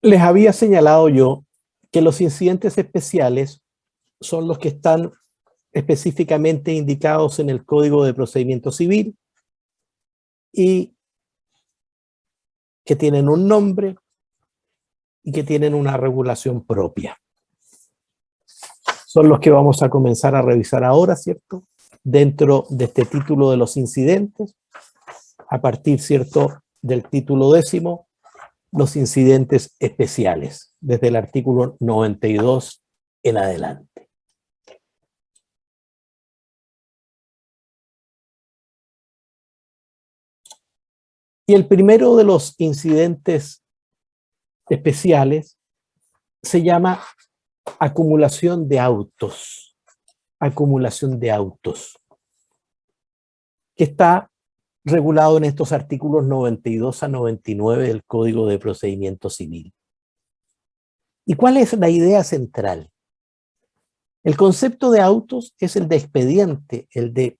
Les había señalado yo que los incidentes especiales son los que están específicamente indicados en el Código de Procedimiento Civil y que tienen un nombre y que tienen una regulación propia. Son los que vamos a comenzar a revisar ahora, ¿cierto? Dentro de este título de los incidentes, a partir, ¿cierto?, del título 10, los incidentes especiales, desde el artículo 92 en adelante. Y el primero de los incidentes especiales se llama acumulación de autos. Acumulación de autos, que está regulado en estos artículos 92 a 99 del Código de Procedimiento Civil. ¿Y cuál es la idea central? El concepto de autos es el de expediente, el de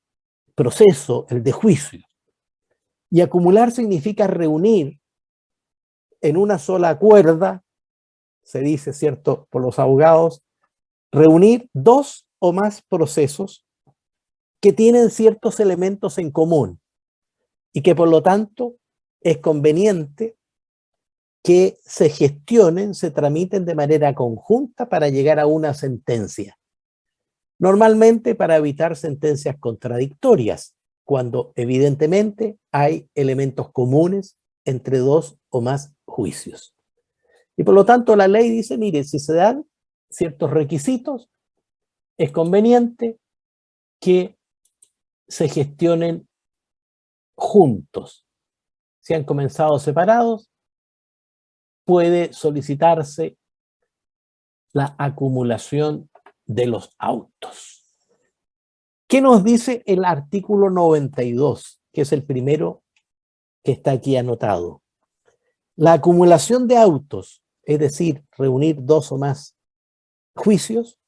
proceso, el de juicio. Y acumular significa reunir en una sola cuerda, se dice, ¿cierto?, por los abogados, reunir dos o más procesos que tienen ciertos elementos en común y que por lo tanto es conveniente que se gestionen, se tramiten de manera conjunta para llegar a una sentencia. Normalmente para evitar sentencias contradictorias, cuando evidentemente hay elementos comunes entre dos o más juicios. Y por lo tanto la ley dice, mire, si se dan ciertos requisitos, es conveniente que se gestionen juntos. Si han comenzado separados, puede solicitarse la acumulación de los autos. ¿Qué nos dice el artículo 92, que es el primero que está aquí anotado? La acumulación de autos, es decir, reunir dos o más juicios,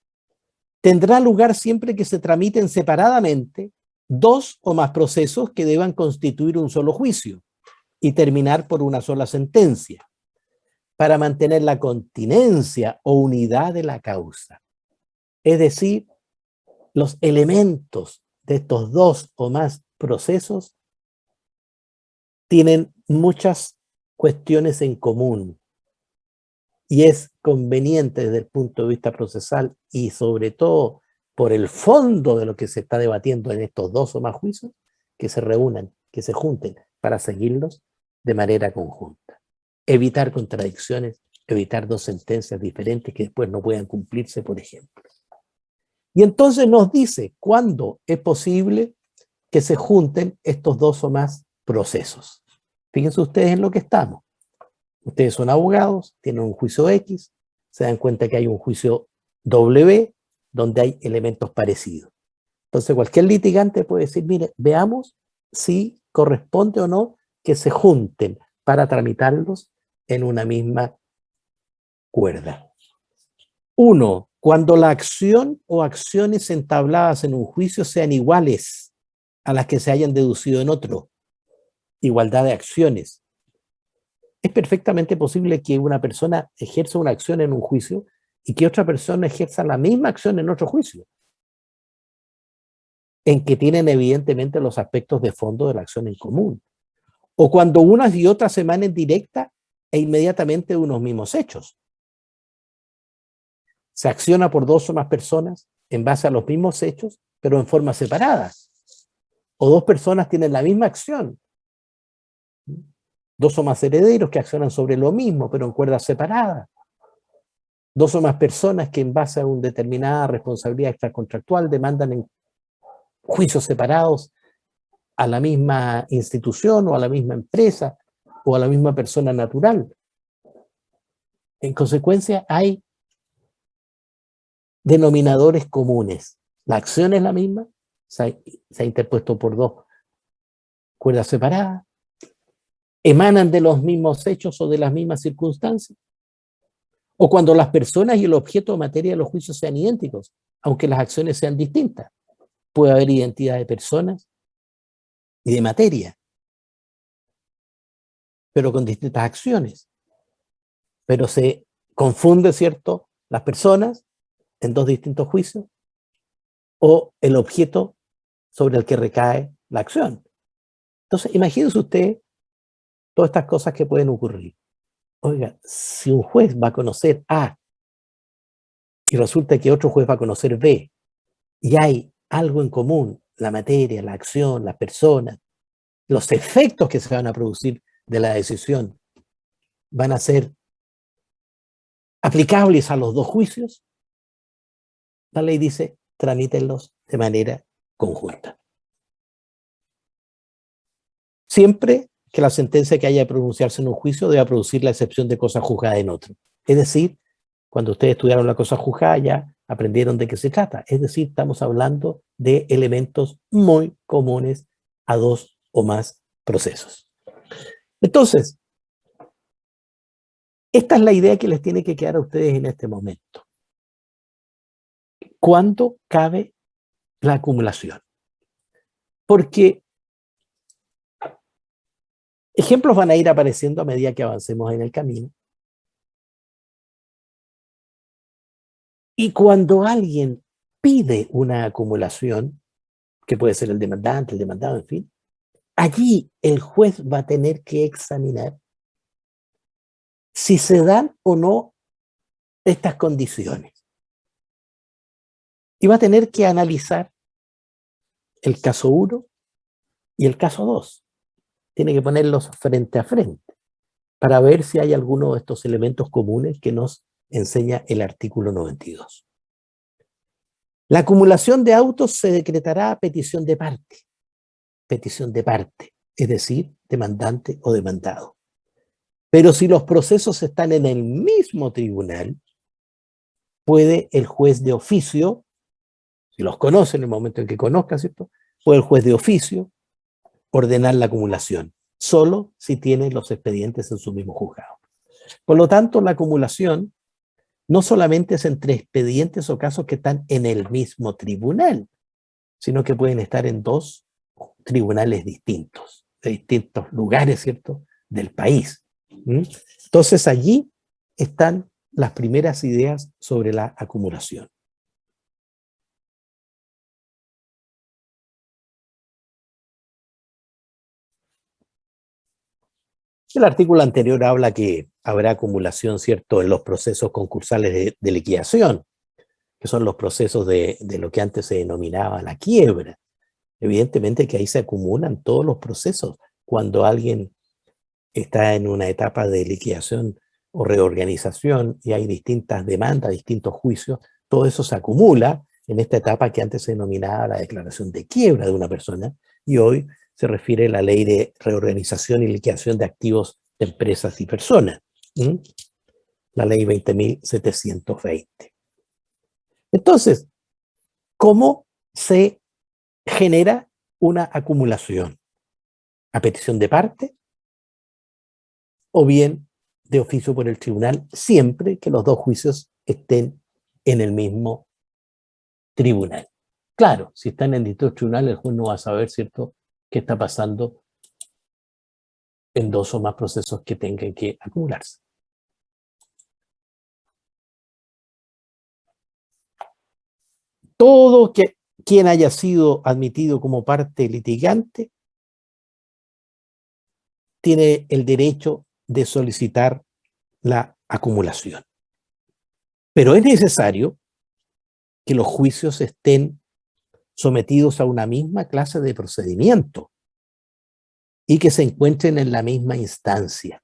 tendrá lugar siempre que se tramiten separadamente dos o más procesos que deban constituir un solo juicio y terminar por una sola sentencia, para mantener la continencia o unidad de la causa. Es decir, los elementos de estos dos o más procesos tienen muchas cuestiones en común y es conveniente desde el punto de vista procesal y sobre todo por el fondo de lo que se está debatiendo en estos dos o más juicios, que se reúnan, que se junten para seguirlos de manera conjunta. Evitar contradicciones, evitar dos sentencias diferentes que después no puedan cumplirse, por ejemplo. Y entonces nos dice cuándo es posible que se junten estos dos o más procesos. Fíjense ustedes en lo que estamos. Ustedes son abogados, tienen un juicio X, se dan cuenta que hay un juicio W donde hay elementos parecidos. Entonces cualquier litigante puede decir, mire, veamos si corresponde o no que se junten para tramitarlos en una misma cuerda. 1. Cuando la acción o acciones entabladas en un juicio sean iguales a las que se hayan deducido en otro. Igualdad de acciones. Es perfectamente posible que una persona ejerza una acción en un juicio y que otra persona ejerza la misma acción en otro juicio, en que tienen evidentemente los aspectos de fondo de la acción en común. O cuando unas y otras se emanen directa e inmediatamente de unos mismos hechos. Se acciona por dos o más personas en base a los mismos hechos, pero en forma separada. O dos personas tienen la misma acción. Dos o más herederos que accionan sobre lo mismo, pero en cuerdas separadas. Dos o más personas que en base a una determinada responsabilidad extracontractual demandan en juicios separados a la misma institución o a la misma empresa o a la misma persona natural. En consecuencia, hay denominadores comunes. La acción es la misma, se ha interpuesto por dos cuerdas separadas, emanan de los mismos hechos o de las mismas circunstancias, o cuando las personas y el objeto o materia de los juicios sean idénticos, aunque las acciones sean distintas. Puede haber identidad de personas y de materia, pero con distintas acciones. pero se confunde, ¿cierto?, las personas en dos distintos juicios o el objeto sobre el que recae la acción. Entonces, imagínense usted todas estas cosas que pueden ocurrir. Oiga, si un juez va a conocer A y resulta que otro juez va a conocer B y hay algo en común, la materia, la acción, las personas, los efectos que se van a producir de la decisión van a ser aplicables a los dos juicios, la ley dice, tramítenlos de manera conjunta. Siempre que la sentencia que haya de pronunciarse en un juicio deba producir la excepción de cosa juzgada en otro. Es decir, cuando ustedes estudiaron la cosa juzgada ya aprendieron de qué se trata. Es decir, estamos hablando de elementos muy comunes a dos o más procesos. Entonces, esta es la idea que les tiene que quedar a ustedes en este momento. ¿Cuándo cabe la acumulación? Porque ejemplos van a ir apareciendo a medida que avancemos en el camino. Y cuando alguien pide una acumulación, que puede ser el demandante, el demandado, en fin, allí el juez va a tener que examinar si se dan o no estas condiciones. Y va a tener que analizar el caso 1 y el caso 2. Tiene que ponerlos frente a frente para ver si hay alguno de estos elementos comunes que nos enseña el artículo 92. La acumulación de autos se decretará a petición de parte, es decir, demandante o demandado. Pero si los procesos están en el mismo tribunal, puede el juez de oficio, si los conoce en el momento en que conozca, ¿cierto?, puede el juez de oficio ordenar la acumulación, solo si tiene los expedientes en su mismo juzgado. Por lo tanto, la acumulación no solamente es entre expedientes o casos que están en el mismo tribunal, sino que pueden estar en dos tribunales distintos, de distintos lugares, ¿cierto?, del país. Entonces allí están las primeras ideas sobre la acumulación. El artículo anterior habla que habrá acumulación, ¿cierto?, en los procesos concursales de liquidación, que son los procesos de lo que antes se denominaba la quiebra. Evidentemente que ahí se acumulan todos los procesos. Cuando alguien está en una etapa de liquidación o reorganización y hay distintas demandas, distintos juicios, todo eso se acumula en esta etapa que antes se denominaba la declaración de quiebra de una persona y hoy se refiere a la ley de reorganización y liquidación de activos de empresas y personas, la ley 20.720. Entonces, ¿cómo se genera una acumulación? ¿A petición de parte o bien de oficio por el tribunal, siempre que los dos juicios estén en el mismo tribunal? Claro, si están en distintos tribunales, el juez no va a saber, ¿cierto?, qué está pasando en dos o más procesos que tengan que acumularse. Todo quien haya sido admitido como parte litigante tiene el derecho de solicitar la acumulación. Pero es necesario que los juicios estén sometidos a una misma clase de procedimiento y que se encuentren en la misma instancia.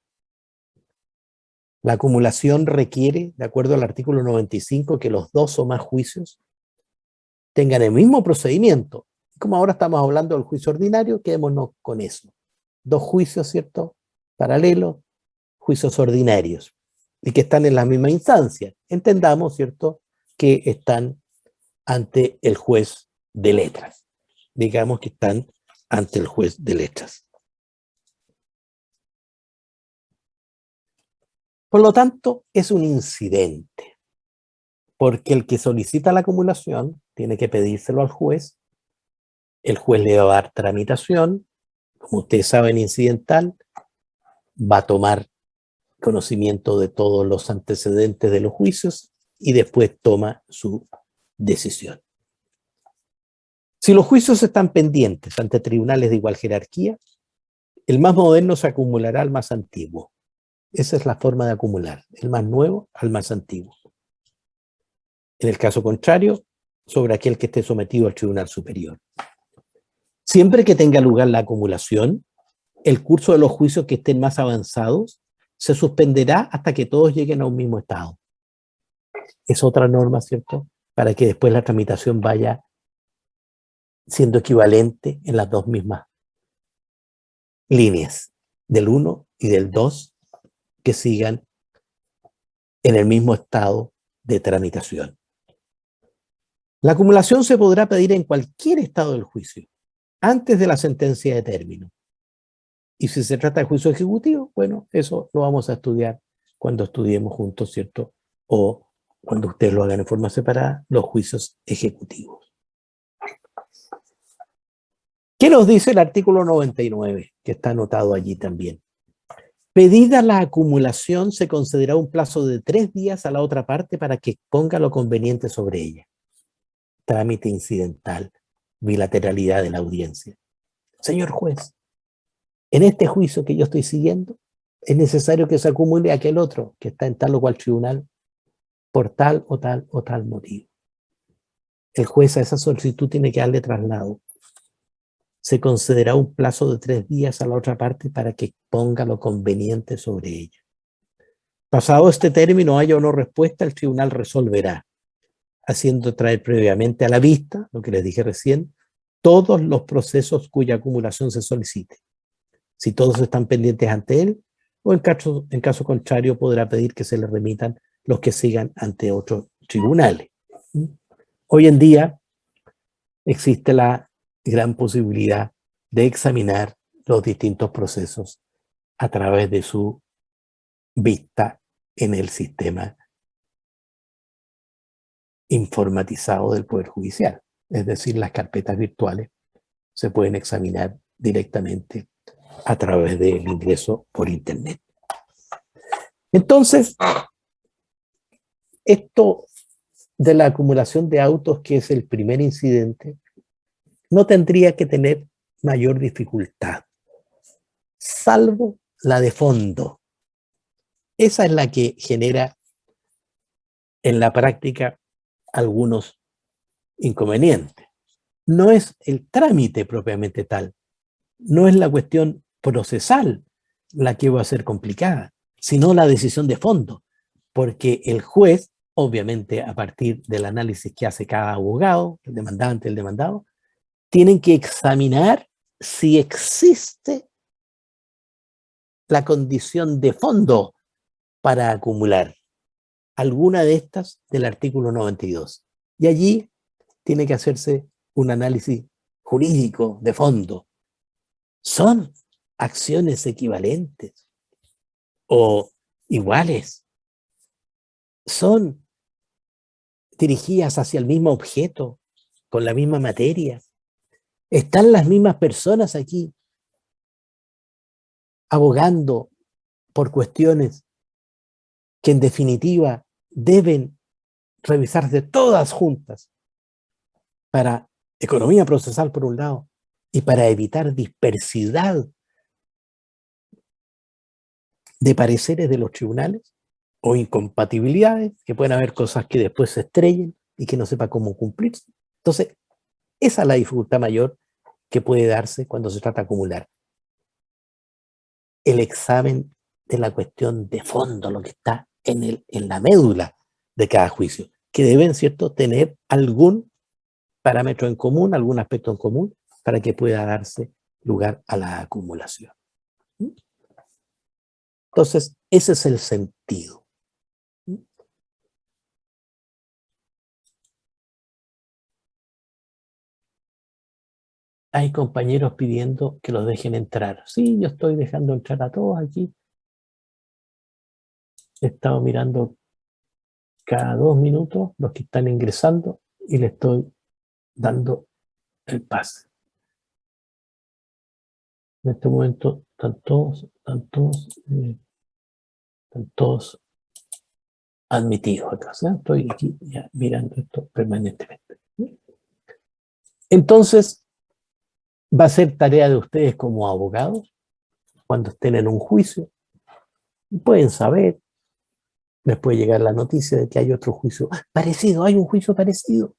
La acumulación requiere, de acuerdo al artículo 95, que los dos o más juicios tengan el mismo procedimiento. Como ahora estamos hablando del juicio ordinario, quedémonos con eso. Dos juicios, ¿cierto?, paralelos, juicios ordinarios, y que están en la misma instancia. Entendamos, ¿cierto?, que están ante el juez de letras. Digamos que están ante el juez de letras. Por lo tanto, es un incidente, porque el que solicita la acumulación tiene que pedírselo al juez, el juez le va a dar tramitación, como ustedes saben, incidental, va a tomar conocimiento de todos los antecedentes de los juicios y después toma su decisión. Si los juicios están pendientes ante tribunales de igual jerarquía, el más moderno se acumulará al más antiguo. Esa es la forma de acumular, el más nuevo al más antiguo. En el caso contrario, sobre aquel que esté sometido al tribunal superior. Siempre que tenga lugar la acumulación, el curso de los juicios que estén más avanzados se suspenderá hasta que todos lleguen a un mismo estado. Es otra norma, ¿cierto? Para que después la tramitación vaya siendo equivalente en las dos mismas líneas, del 1 y del 2, que sigan en el mismo estado de tramitación. La acumulación se podrá pedir en cualquier estado del juicio, antes de la sentencia de término. Y si se trata de juicio ejecutivo, bueno, eso lo vamos a estudiar cuando estudiemos juntos, ¿cierto? O cuando ustedes lo hagan en forma separada, los juicios ejecutivos. ¿Qué nos dice el artículo 99, que está anotado allí también? Pedida la acumulación, se concederá un plazo de 3 días a la otra parte para que exponga lo conveniente sobre ella. Trámite incidental, bilateralidad de la audiencia. Señor juez, en este juicio que yo estoy siguiendo, es necesario que se acumule aquel otro que está en tal o cual tribunal por tal o tal o tal motivo. El juez a esa solicitud tiene que darle traslado. Se concederá un plazo de 3 días a la otra parte para que exponga lo conveniente sobre ella. Pasado este término, haya o no respuesta, el tribunal resolverá, haciendo traer previamente a la vista, lo que les dije recién, todos los procesos cuya acumulación se solicite. Si todos están pendientes ante él, o en caso contrario podrá pedir que se le remitan los que sigan ante otros tribunales. Hoy en día existe la gran posibilidad de examinar los distintos procesos a través de su vista en el sistema informatizado del Poder Judicial. Es decir, las carpetas virtuales se pueden examinar directamente a través del ingreso por Internet. Entonces, esto de la acumulación de autos, que es el primer incidente, no tendría que tener mayor dificultad, salvo la de fondo. Esa es la que genera en la práctica algunos inconvenientes. No es el trámite propiamente tal, no es la cuestión procesal la que va a ser complicada, sino la decisión de fondo, porque el juez, obviamente a partir del análisis que hace cada abogado, el demandante, el demandado, tienen que examinar si existe la condición de fondo para acumular alguna de estas del artículo 92. Y allí tiene que hacerse un análisis jurídico de fondo. ¿Son acciones equivalentes o iguales? ¿Son dirigidas hacia el mismo objeto, con la misma materia? ¿Están las mismas personas aquí abogando por cuestiones que en definitiva deben revisarse todas juntas para economía procesal por un lado y para evitar dispersidad de pareceres de los tribunales o incompatibilidades, que pueden haber cosas que después se estrellen y que no sepa cómo cumplirse? Entonces, esa es la dificultad mayor que puede darse cuando se trata de acumular. El examen de la cuestión de fondo, lo que está en la médula de cada juicio, que deben, ¿cierto?, tener algún parámetro en común, algún aspecto en común, para que pueda darse lugar a la acumulación. Entonces, ese es el sentido. Hay compañeros pidiendo que los dejen entrar. Sí, yo estoy dejando entrar a todos aquí. He estado mirando cada 2 minutos los que están ingresando y le estoy dando el pase. En este momento están todos Están todos admitidos acá. ¿Sí? Estoy aquí ya mirando esto permanentemente. Entonces, va a ser tarea de ustedes como abogados, cuando estén en un juicio, pueden saber, les puede llegar la noticia de que hay otro juicio parecido, hay un juicio parecido.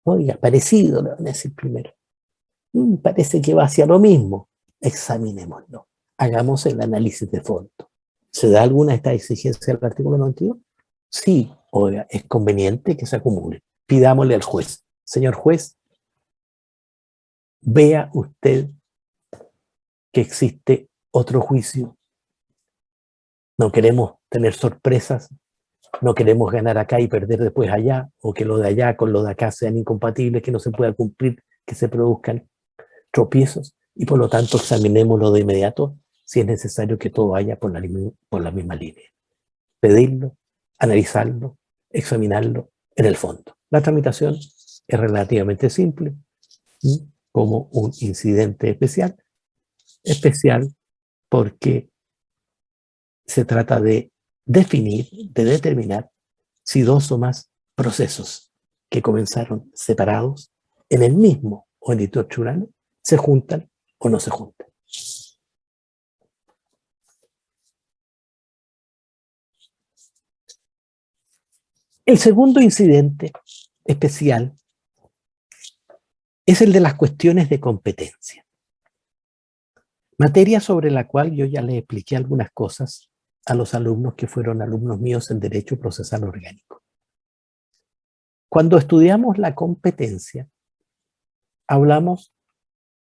Oiga, parecido, le van a decir primero. Parece que va hacia lo mismo. Examinémoslo. Hagamos el análisis de fondo. ¿Se da alguna de estas exigencias del artículo 92? Sí, oiga, es conveniente que se acumule. Pidámosle al juez. Señor juez, vea usted que existe otro juicio. No queremos tener sorpresas, no queremos ganar acá y perder después allá, o que lo de allá con lo de acá sean incompatibles, que no se pueda cumplir, que se produzcan tropiezos, y por lo tanto examinémoslo de inmediato si es necesario que todo vaya por la misma línea. Pedirlo, analizarlo, examinarlo en el fondo. La tramitación es relativamente simple, como un incidente especial porque se trata de definir, de determinar si dos o más procesos que comenzaron separados en el mismo o en distintos tribunales se juntan o no se juntan. El segundo incidente especial es el de las cuestiones de competencia, materia sobre la cual yo ya les expliqué algunas cosas a los alumnos que fueron alumnos míos en Derecho Procesal Orgánico. Cuando estudiamos la competencia, hablamos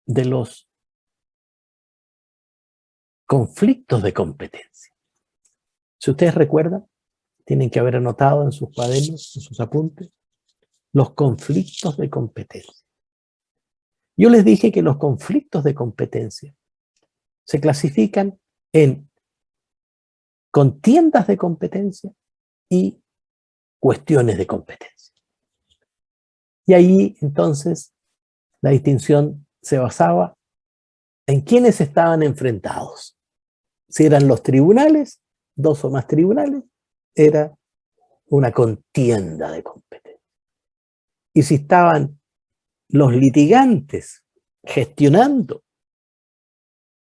de los conflictos de competencia. Si ustedes recuerdan, tienen que haber anotado en sus cuadernos, en sus apuntes, los conflictos de competencia. Yo les dije que los conflictos de competencia se clasifican en contiendas de competencia y cuestiones de competencia. Y ahí, entonces, la distinción se basaba en quiénes estaban enfrentados. Si eran los tribunales, dos o más tribunales, era una contienda de competencia. Y si estaban los litigantes gestionando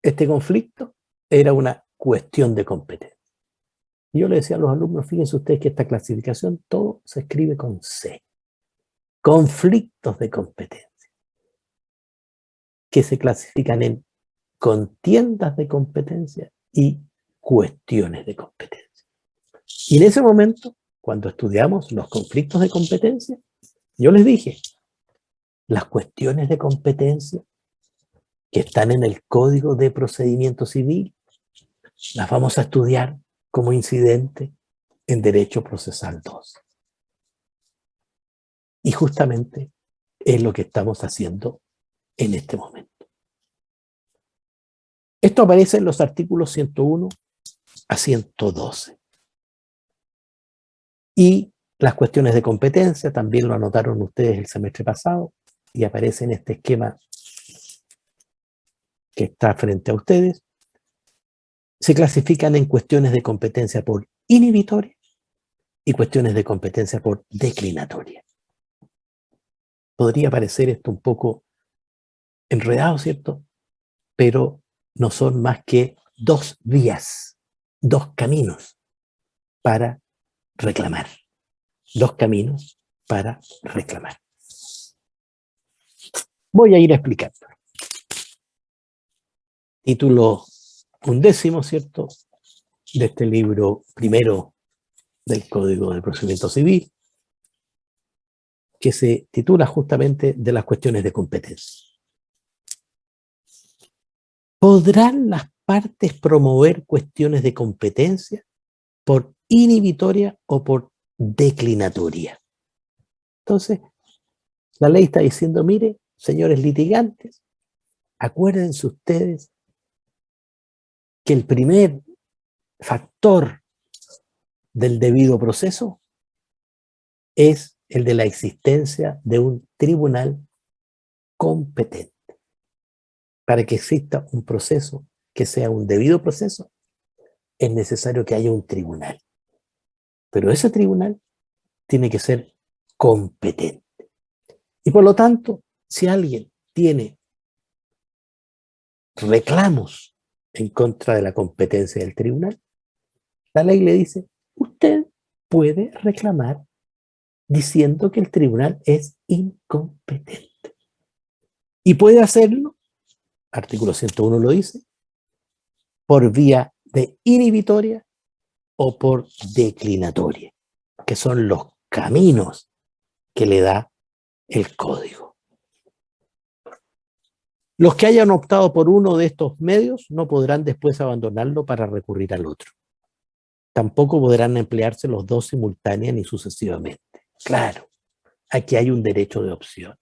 este conflicto, era una cuestión de competencia. Y yo le decía a los alumnos, fíjense ustedes que esta clasificación, todo se escribe con C. Conflictos de competencia, que se clasifican en contiendas de competencia y cuestiones de competencia. Y en ese momento, cuando estudiamos los conflictos de competencia, yo les dije, las cuestiones de competencia que están en el Código de Procedimiento Civil, las vamos a estudiar como incidente en Derecho Procesal 2. Y justamente es lo que estamos haciendo en este momento. Esto aparece en los artículos 101 a 112. Y las cuestiones de competencia, también lo anotaron ustedes el semestre pasado, y aparece en este esquema que está frente a ustedes, se clasifican en cuestiones de competencia por inhibitoria y cuestiones de competencia por declinatoria. Podría parecer esto un poco enredado, ¿cierto? Pero no son más que dos vías, dos caminos para reclamar. Dos caminos para reclamar. Voy a ir explicando. Título 11, ¿cierto? De este libro primero del Código de Procedimiento Civil, que se titula justamente de las cuestiones de competencia. ¿Podrán las partes promover cuestiones de competencia por inhibitoria o por declinatoria? Entonces, la ley está diciendo, mire, señores litigantes, acuérdense ustedes que el primer factor del debido proceso es el de la existencia de un tribunal competente. Para que exista un proceso que sea un debido proceso, es necesario que haya un tribunal. Pero ese tribunal tiene que ser competente. Y por lo tanto, si alguien tiene reclamos en contra de la competencia del tribunal, la ley le dice, usted puede reclamar diciendo que el tribunal es incompetente. Y puede hacerlo, artículo 101 lo dice, por vía de inhibitoria o por declinatoria, que son los caminos que le da el código. Los que hayan optado por uno de estos medios no podrán después abandonarlo para recurrir al otro. Tampoco podrán emplearse los dos simultáneos ni sucesivamente. Claro, aquí hay un derecho de opción.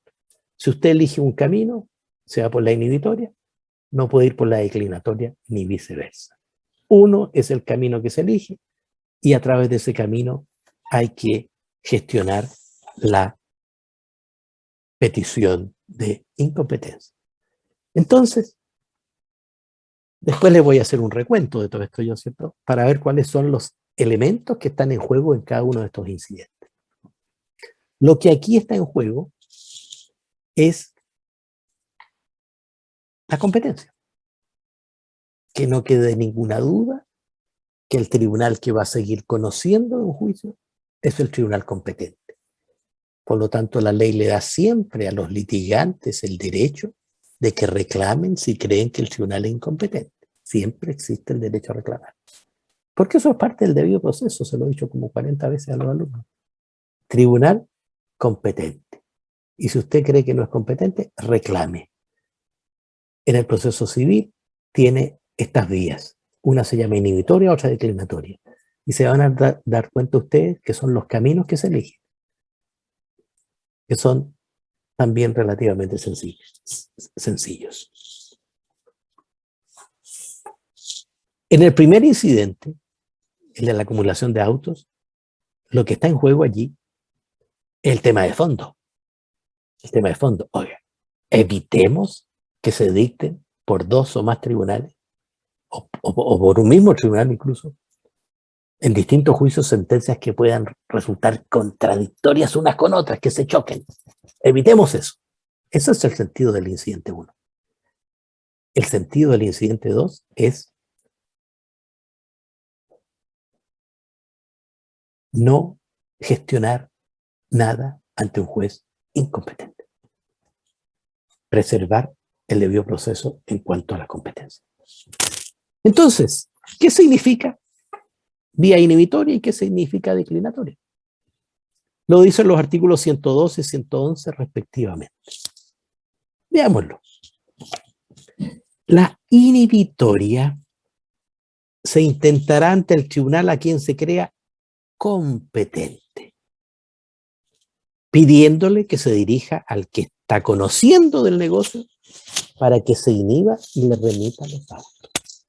Si usted elige un camino, se va por la inhibitoria, no puede ir por la declinatoria ni viceversa. Uno es el camino que se elige y a través de ese camino hay que gestionar la petición de incompetencia. Entonces, después les voy a hacer un recuento de todo esto, yo, ¿cierto? Para ver cuáles son los elementos que están en juego en cada uno de estos incidentes. Lo que aquí está en juego es la competencia. Que no quede ninguna duda que el tribunal que va a seguir conociendo un juicio es el tribunal competente. Por lo tanto, la ley le da siempre a los litigantes el derecho de que reclamen si creen que el tribunal es incompetente. Siempre existe el derecho a reclamar. Porque eso es parte del debido proceso, se lo he dicho como 40 veces a los alumnos. Tribunal competente. Y si usted cree que no es competente, reclame. En el proceso civil tiene estas vías. Una se llama inhibitoria, otra declinatoria. Y se van a dar cuenta ustedes que son los caminos que se eligen, que son también relativamente sencillos. En el primer incidente, el de la acumulación de autos, lo que está en juego allí es el tema de fondo. El tema de fondo, oiga, evitemos que se dicten por dos o más tribunales, o por un mismo tribunal incluso, en distintos juicios sentencias que puedan resultar contradictorias unas con otras, que se choquen. Evitemos eso. Ese es el sentido del incidente 1. El sentido del incidente 2 es no gestionar nada ante un juez incompetente. Preservar el debido proceso en cuanto a la competencia. Entonces, ¿qué significa vía inhibitoria y qué significa declinatoria? Lo dicen los artículos 112 y 111 respectivamente. Veámoslo. La inhibitoria se intentará ante el tribunal a quien se crea competente, pidiéndole que se dirija al que está conociendo del negocio para que se inhiba y le remita los autos.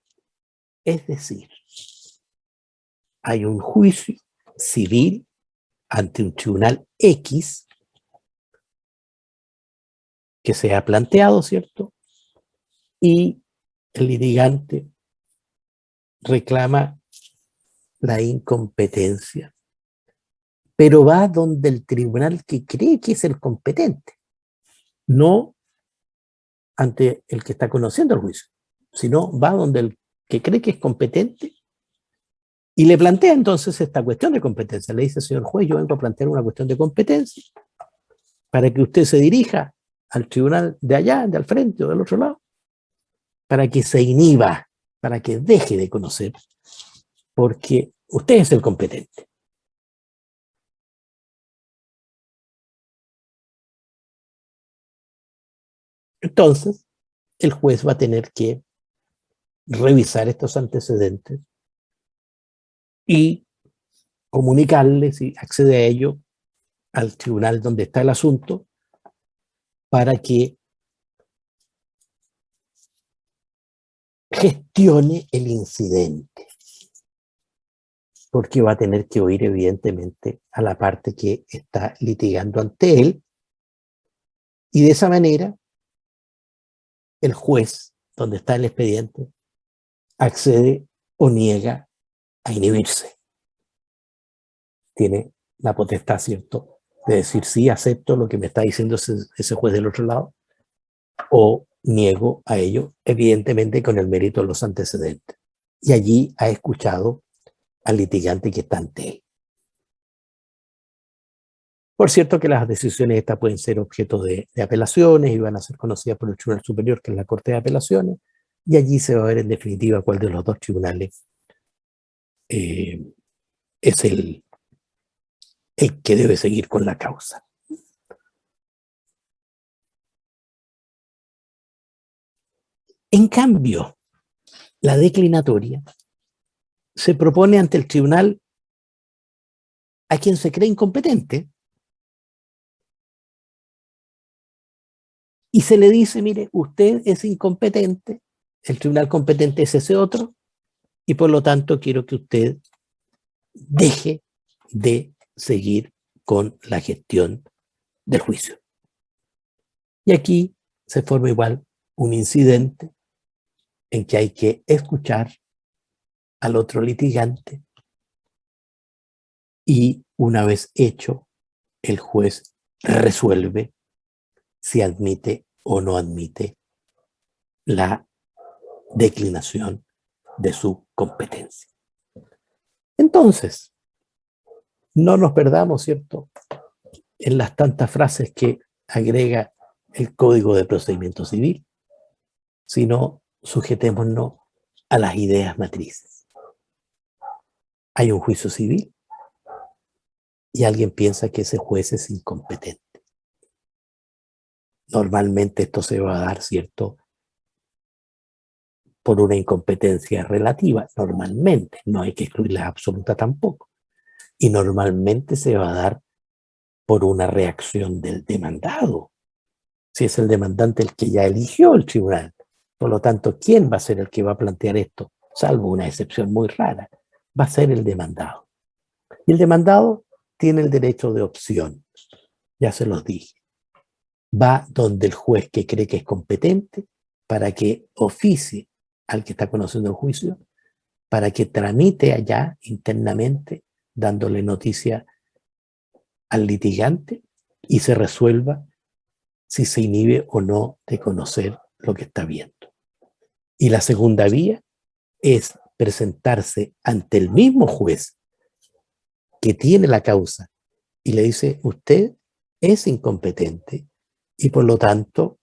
Es decir, hay un juicio civil ante un tribunal X que se ha planteado, ¿cierto? Y el litigante reclama la incompetencia, pero va donde el tribunal que cree que es el competente, no ante el que está conociendo el juicio, sino va donde el que cree que es competente y le plantea entonces esta cuestión de competencia. Le dice, señor juez, yo vengo a plantear una cuestión de competencia para que usted se dirija al tribunal de allá, de al frente o del otro lado, para que se inhiba, para que deje de conocer, porque usted es el competente. Entonces, el juez va a tener que revisar estos antecedentes y comunicarle, si accede a ello, al tribunal donde está el asunto, para que gestione el incidente. Porque va a tener que oír, evidentemente, a la parte que está litigando ante él, y de esa manera, el juez, donde está el expediente, accede o niega a inhibirse. Tiene la potestad, ¿cierto?, de decir sí, acepto lo que me está diciendo ese juez del otro lado, o niego a ello, evidentemente con el mérito de los antecedentes. Y allí ha escuchado al litigante que está ante él. Por cierto que las decisiones estas pueden ser objeto de apelaciones y van a ser conocidas por el Tribunal Superior, que es la Corte de Apelaciones, y allí se va a ver en definitiva cuál de los dos tribunales es el que debe seguir con la causa. En cambio, la declinatoria se propone ante el tribunal a quien se cree incompetente y se le dice, mire, usted es incompetente, el tribunal competente es ese otro, y por lo tanto quiero que usted deje de seguir con la gestión del juicio. Y aquí se forma igual un incidente en que hay que escuchar al otro litigante y una vez hecho, el juez resuelve si admite o no admite la declinación de su competencia. Entonces, no nos perdamos, ¿cierto?, en las tantas frases que agrega el Código de Procedimiento Civil, sino sujetémonos a las ideas matrices. Hay un juicio civil y alguien piensa que ese juez es incompetente. Normalmente esto se va a dar, ¿cierto?, por una incompetencia relativa, normalmente, no hay que excluir la absoluta tampoco. Y normalmente se va a dar por una reacción del demandado, si es el demandante el que ya eligió el tribunal. Por lo tanto, ¿quién va a ser el que va a plantear esto? Salvo una excepción muy rara, va a ser el demandado. Y el demandado tiene el derecho de opción, ya se los dije. Va donde el juez que cree que es competente para que oficie al que está conociendo el juicio, para que tramite allá internamente, dándole noticia al litigante y se resuelva si se inhibe o no de conocer lo que está viendo. Y la segunda vía es presentarse ante el mismo juez que tiene la causa y le dice, usted es incompetente y por lo tanto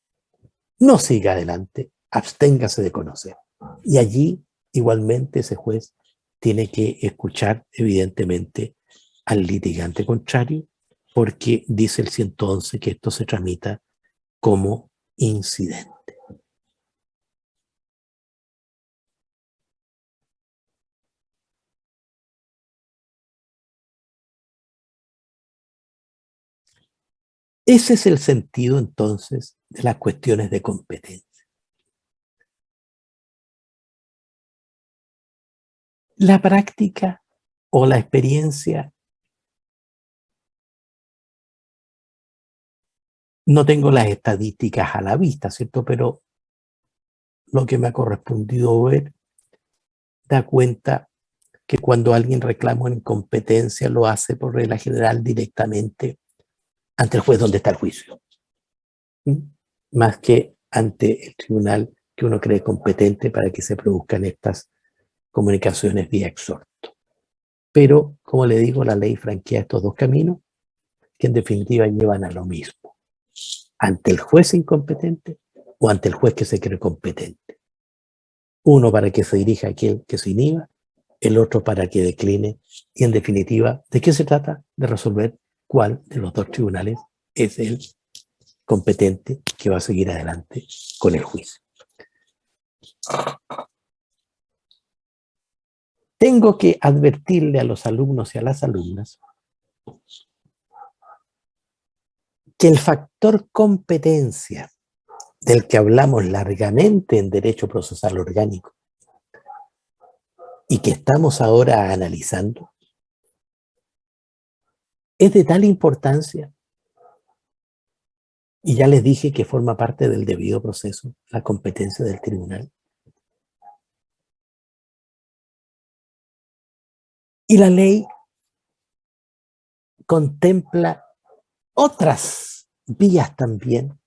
no siga adelante, absténgase de conocer. Y allí igualmente ese juez tiene que escuchar evidentemente al litigante contrario, porque dice el 111 que esto se tramita como incidente. Ese es el sentido entonces de las cuestiones de competencia. La práctica o la experiencia, no tengo las estadísticas a la vista, ¿cierto? Pero lo que me ha correspondido ver da cuenta que cuando alguien reclama una incompetencia lo hace por regla general directamente ante el juez donde está el juicio, ¿sí?, más que ante el tribunal que uno cree competente para que se produzcan estas comunicaciones vía exhorto. Pero, como le digo, la ley franquea estos dos caminos que en definitiva llevan a lo mismo, ante el juez incompetente o ante el juez que se cree competente. Uno para que se dirija a aquel que se inhiba, el otro para que decline, y en definitiva, ¿de qué se trata? De resolver cuál de los dos tribunales es el competente que va a seguir adelante con el juicio. Tengo que advertirle a los alumnos y a las alumnas que el factor competencia del que hablamos largamente en Derecho Procesal Orgánico y que estamos ahora analizando es de tal importancia, y ya les dije que forma parte del debido proceso, la competencia del tribunal, Y la ley contempla otras vías también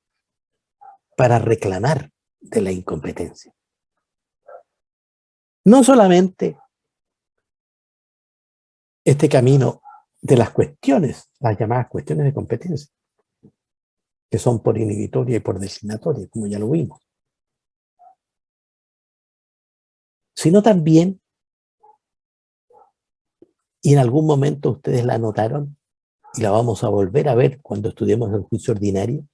para reclamar de la incompetencia. No solamente este camino de las cuestiones, las llamadas cuestiones de competencia, que son por inhibitoria y por designatoria, como ya lo vimos, sino también, y en algún momento ustedes la notaron, y la vamos a volver a ver cuando estudiemos el juicio ordinario,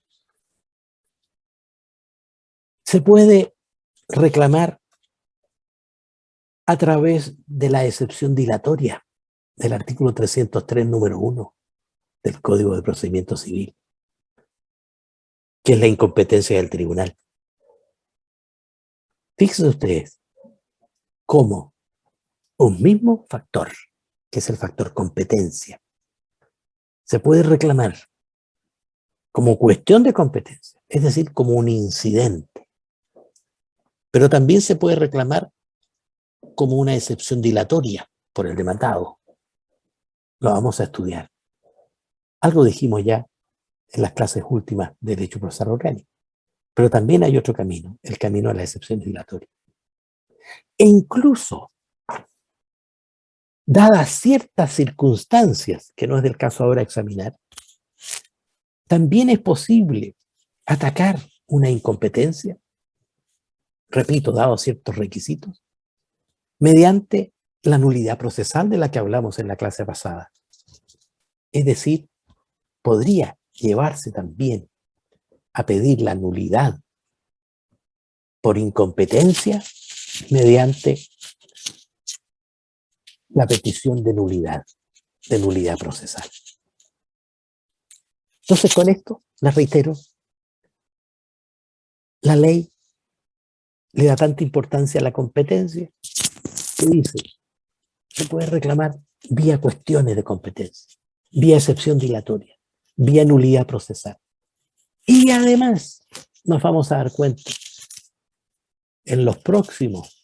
se puede reclamar a través de la excepción dilatoria del artículo 303, número 1 del Código de Procedimiento Civil, que es la incompetencia del tribunal. Fíjense ustedes cómo un mismo factor, que es el factor competencia, se puede reclamar como cuestión de competencia, es decir, como un incidente, pero también se puede reclamar como una excepción dilatoria por el demandado. Lo vamos a estudiar. Algo dijimos ya en las clases últimas de Derecho Procesal Orgánico, pero también hay otro camino, el camino a la excepción dilatoria. E incluso, dadas ciertas circunstancias, que no es del caso ahora examinar, también es posible atacar una incompetencia, repito, dados ciertos requisitos, mediante la nulidad procesal de la que hablamos en la clase pasada. Es decir, podría llevarse también a pedir la nulidad por incompetencia mediante la petición de nulidad procesal. Entonces, con esto, les reitero, la ley le da tanta importancia a la competencia que dice, se puede reclamar vía cuestiones de competencia, vía excepción dilatoria, vía nulidad procesal. Y además, nos vamos a dar cuenta en los próximos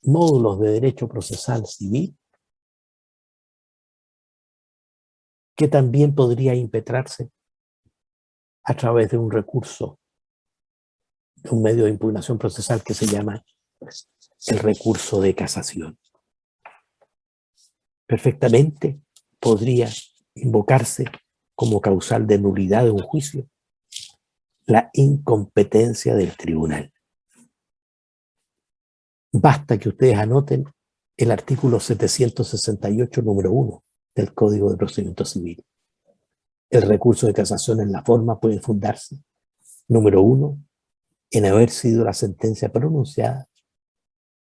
módulos de derecho procesal civil que también podría impetrarse a través de un recurso, de un medio de impugnación procesal que se llama el recurso de casación. Perfectamente podría invocarse como causal de nulidad de un juicio la incompetencia del tribunal. Basta que ustedes anoten el artículo 768, número 1 del Código de Procedimiento Civil. El recurso de casación en la forma puede fundarse, número 1, en haber sido la sentencia pronunciada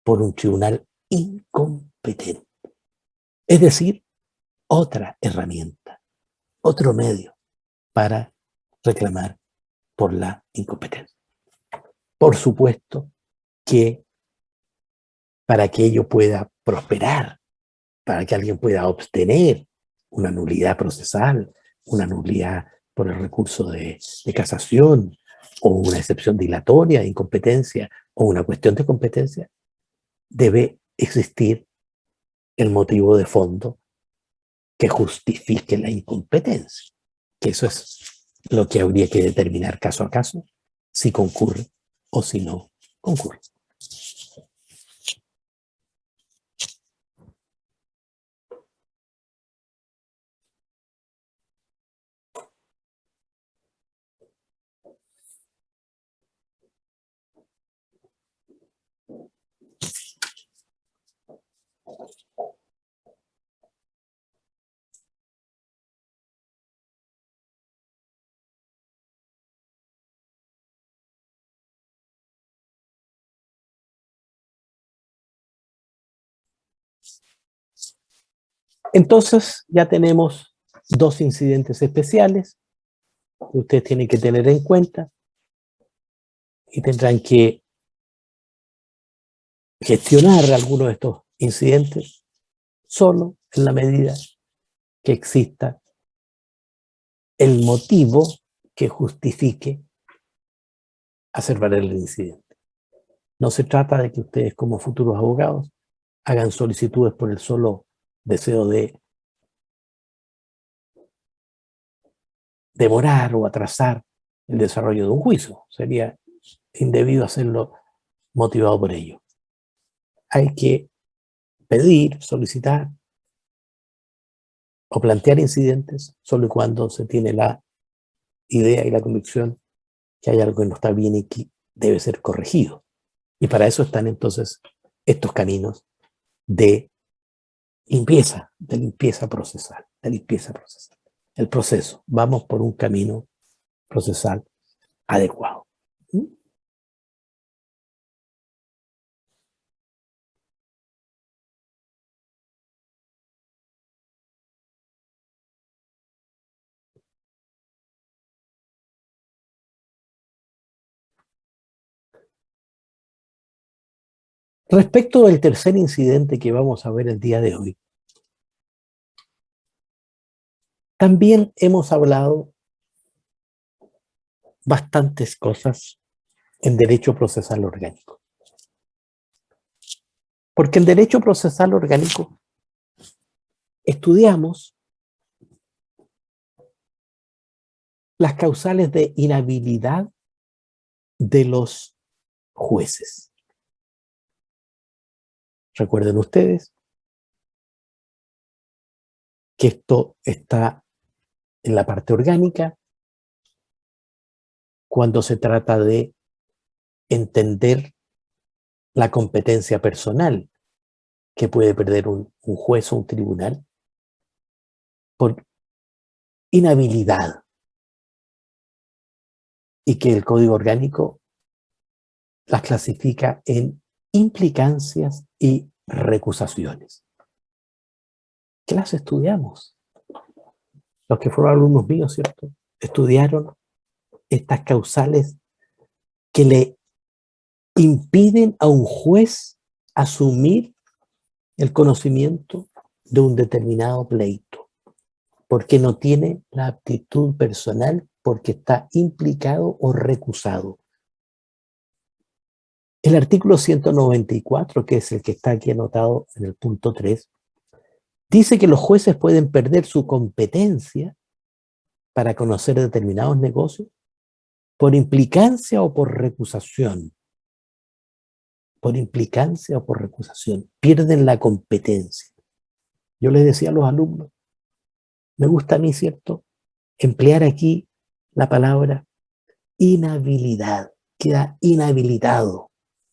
por un tribunal incompetente. Es decir, otra herramienta, otro medio para reclamar por la incompetencia. Por supuesto que para que ello pueda prosperar, para que alguien pueda obtener una nulidad procesal, una nulidad por el recurso de casación, o una excepción dilatoria de incompetencia, o una cuestión de competencia, debe existir el motivo de fondo que justifique la incompetencia. Que eso es lo que habría que determinar caso a caso, si concurre o si no concurre. Entonces ya tenemos dos incidentes especiales que ustedes tienen que tener en cuenta y tendrán que gestionar algunos de estos incidentes solo en la medida que exista el motivo que justifique hacer valer el incidente. No se trata de que ustedes como futuros abogados hagan solicitudes por el solo deseo de demorar o atrasar el desarrollo de un juicio. Sería indebido hacerlo motivado por ello. Hay que pedir, solicitar o plantear incidentes solo y cuando se tiene la idea y la convicción que hay algo que no está bien y que debe ser corregido. Y para eso están entonces estos caminos de limpieza procesal, de limpieza procesal. El proceso, vamos por un camino procesal adecuado. Respecto del tercer incidente que vamos a ver el día de hoy, también hemos hablado bastantes cosas en derecho procesal orgánico. Porque en derecho procesal orgánico estudiamos las causales de inhabilidad de los jueces. Recuerden ustedes que esto está en la parte orgánica cuando se trata de entender la competencia personal que puede perder un juez o un tribunal por inhabilidad, y que el Código Orgánico las clasifica en implicancias y recusaciones. ¿Qué las estudiamos? Los que fueron alumnos míos, ¿cierto? Estudiaron estas causales que le impiden a un juez asumir el conocimiento de un determinado pleito, porque no tiene la aptitud personal, porque está implicado o recusado. El artículo 194, que es el que está aquí anotado en el punto 3, dice que los jueces pueden perder su competencia para conocer determinados negocios por implicancia o por recusación. Por implicancia o por recusación. Pierden la competencia. Yo les decía a los alumnos, me gusta a mí, ¿cierto?, emplear aquí la palabra inhabilidad. Queda inhabilitado,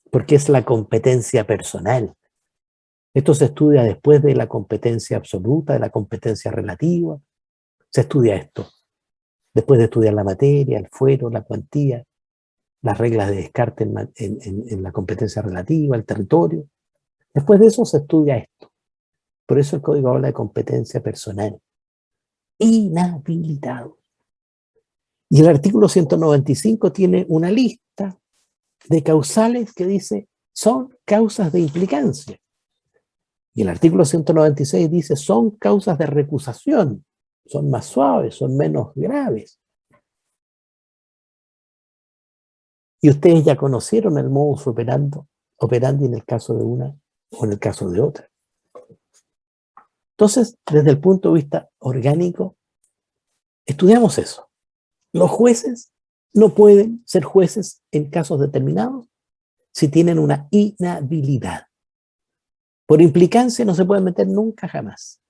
porque es la competencia personal. Esto se estudia después de la competencia absoluta, de la competencia relativa. Se estudia esto. Después de estudiar la materia, el fuero, la cuantía, las reglas de descarte en la competencia relativa, el territorio. Después de eso se estudia esto. Por eso el código habla de competencia personal. Inhabilitado. Y el artículo 195 tiene una lista de causales que dice son causas de implicancia. Y el artículo 196 dice son causas de recusación. Son más suaves, son menos graves. Y ustedes ya conocieron el modus operandi en el caso de una o en el caso de otra. Entonces, desde el punto de vista orgánico, estudiamos eso. Los jueces no pueden ser jueces en casos determinados si tienen una inhabilidad. Por implicancia no se pueden meter nunca jamás.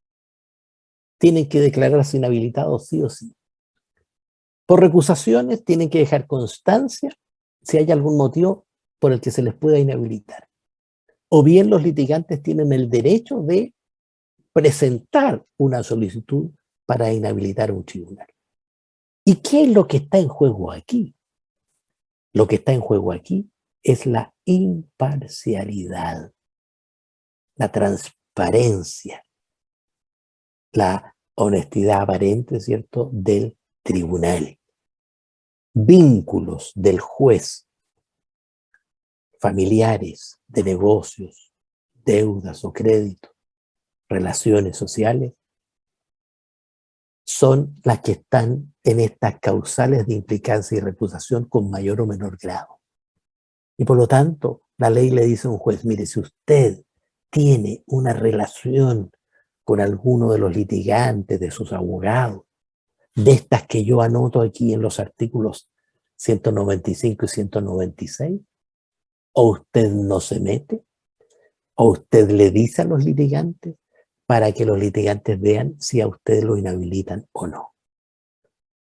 Tienen que declararse inhabilitados sí o sí. Por recusaciones tienen que dejar constancia si hay algún motivo por el que se les pueda inhabilitar. O bien los litigantes tienen el derecho de presentar una solicitud para inhabilitar a un tribunal. ¿Y qué es lo que está en juego aquí? Lo que está en juego aquí es la imparcialidad, la transparencia, la honestidad aparente, ¿cierto?, del tribunal. Vínculos del juez, familiares, de negocios, deudas o créditos, relaciones sociales, son las que están en estas causales de implicancia y recusación con mayor o menor grado. Y por lo tanto, la ley le dice a un juez, mire, si usted tiene una relación con alguno de los litigantes, de sus abogados, de estas que yo anoto aquí en los artículos 195 y 196, o usted no se mete, o usted le dice a los litigantes para que los litigantes vean si a usted lo inhabilitan o no.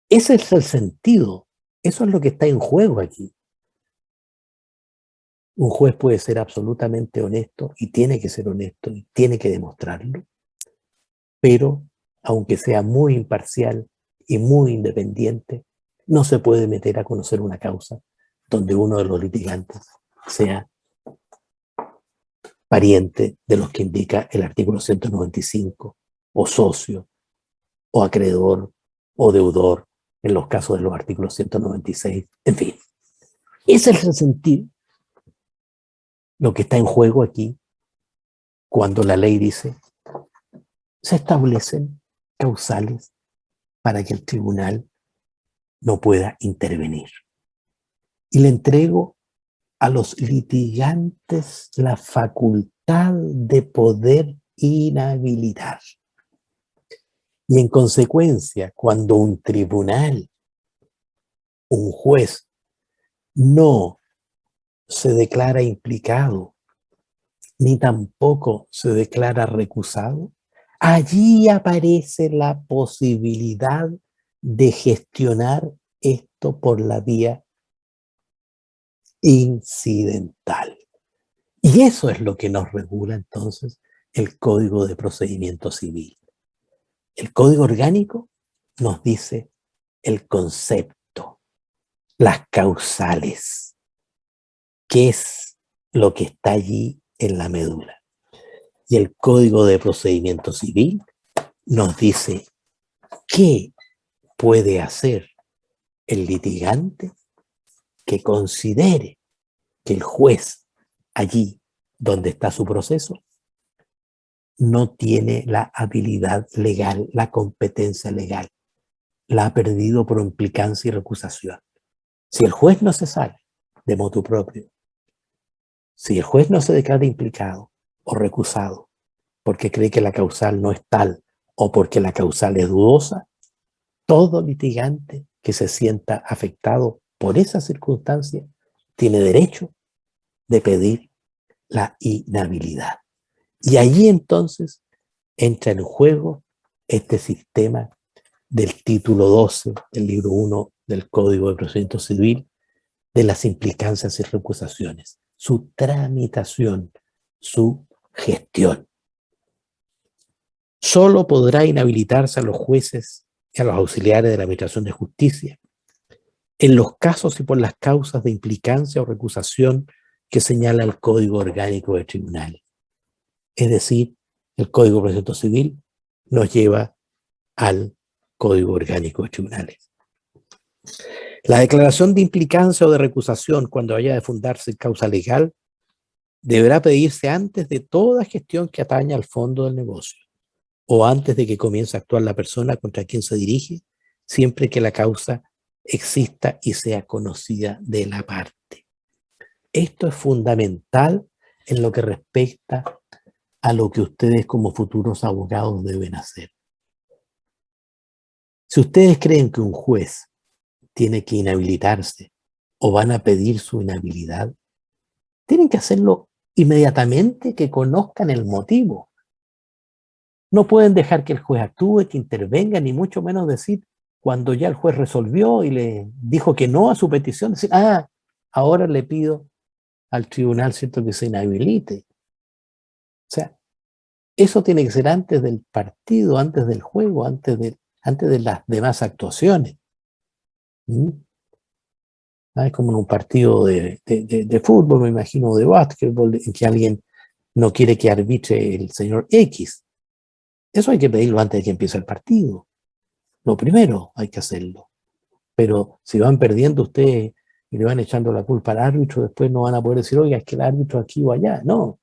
Ese es el sentido, eso es lo que está en juego aquí. Un juez puede ser absolutamente honesto y tiene que ser honesto y tiene que demostrarlo, pero aunque sea muy imparcial y muy independiente, no se puede meter a conocer una causa donde uno de los litigantes sea pariente de los que indica el artículo 195, o socio, o acreedor, o deudor, en los casos de los artículos 196, en fin. Ese es el sentido. Lo que está en juego aquí, cuando la ley dice, se establecen causales para que el tribunal no pueda intervenir. Y le entrego a los litigantes la facultad de poder inhabilitar. Y en consecuencia, cuando un tribunal, un juez, no se declara implicado, ni tampoco se declara recusado, allí aparece la posibilidad de gestionar esto por la vía incidental. Y eso es lo que nos regula entonces el Código de Procedimiento Civil. El Código Orgánico nos dice el concepto, las causales, qué es lo que está allí en la médula. Y el Código de Procedimiento Civil nos dice qué puede hacer el litigante que considere que el juez allí donde está su proceso no tiene la habilidad legal, la competencia legal, la ha perdido por implicancia y recusación. Si el juez no se sale de motu propio, si el juez no se declara implicado o recusado porque cree que la causal no es tal o porque la causal es dudosa, todo litigante que se sienta afectado por esa circunstancia tiene derecho de pedir la inhabilidad. Y allí entonces entra en juego este sistema del título 12 del libro 1 del Código de Procedimiento Civil, de las implicancias y recusaciones, su tramitación, su gestión. Solo podrá inhabilitarse a los jueces y a los auxiliares de la Administración de Justicia en los casos y por las causas de implicancia o recusación que señala el Código Orgánico de Tribunales. Es decir, el Código de Procedimiento Civil nos lleva al Código Orgánico de Tribunales. La declaración de implicancia o de recusación, cuando haya de fundarse causa legal, deberá pedirse antes de toda gestión que atañe al fondo del negocio o antes de que comience a actuar la persona contra quien se dirige, siempre que la causa exista y sea conocida de la parte. Esto es fundamental en lo que respecta a lo que ustedes como futuros abogados deben hacer. Si ustedes creen que un juez tiene que inhabilitarse o van a pedir su inhabilidad, tienen que hacerlo inmediatamente que conozcan el motivo. No pueden dejar que el juez actúe, que intervenga, ni mucho menos decir, cuando ya el juez resolvió y le dijo que no a su petición, decir, ahora le pido al tribunal, ¿cierto?, que se inhabilite. O sea, eso tiene que ser antes del partido, antes del juego, antes de las demás actuaciones. Es como en un partido de fútbol, me imagino, de básquetbol, en que alguien no quiere que arbitre el señor X. Eso hay que pedirlo antes de que empiece el partido. Lo primero hay que hacerlo. Pero si van perdiendo ustedes y le van echando la culpa al árbitro, después no van a poder decir, oiga, es que el árbitro aquí o allá. No.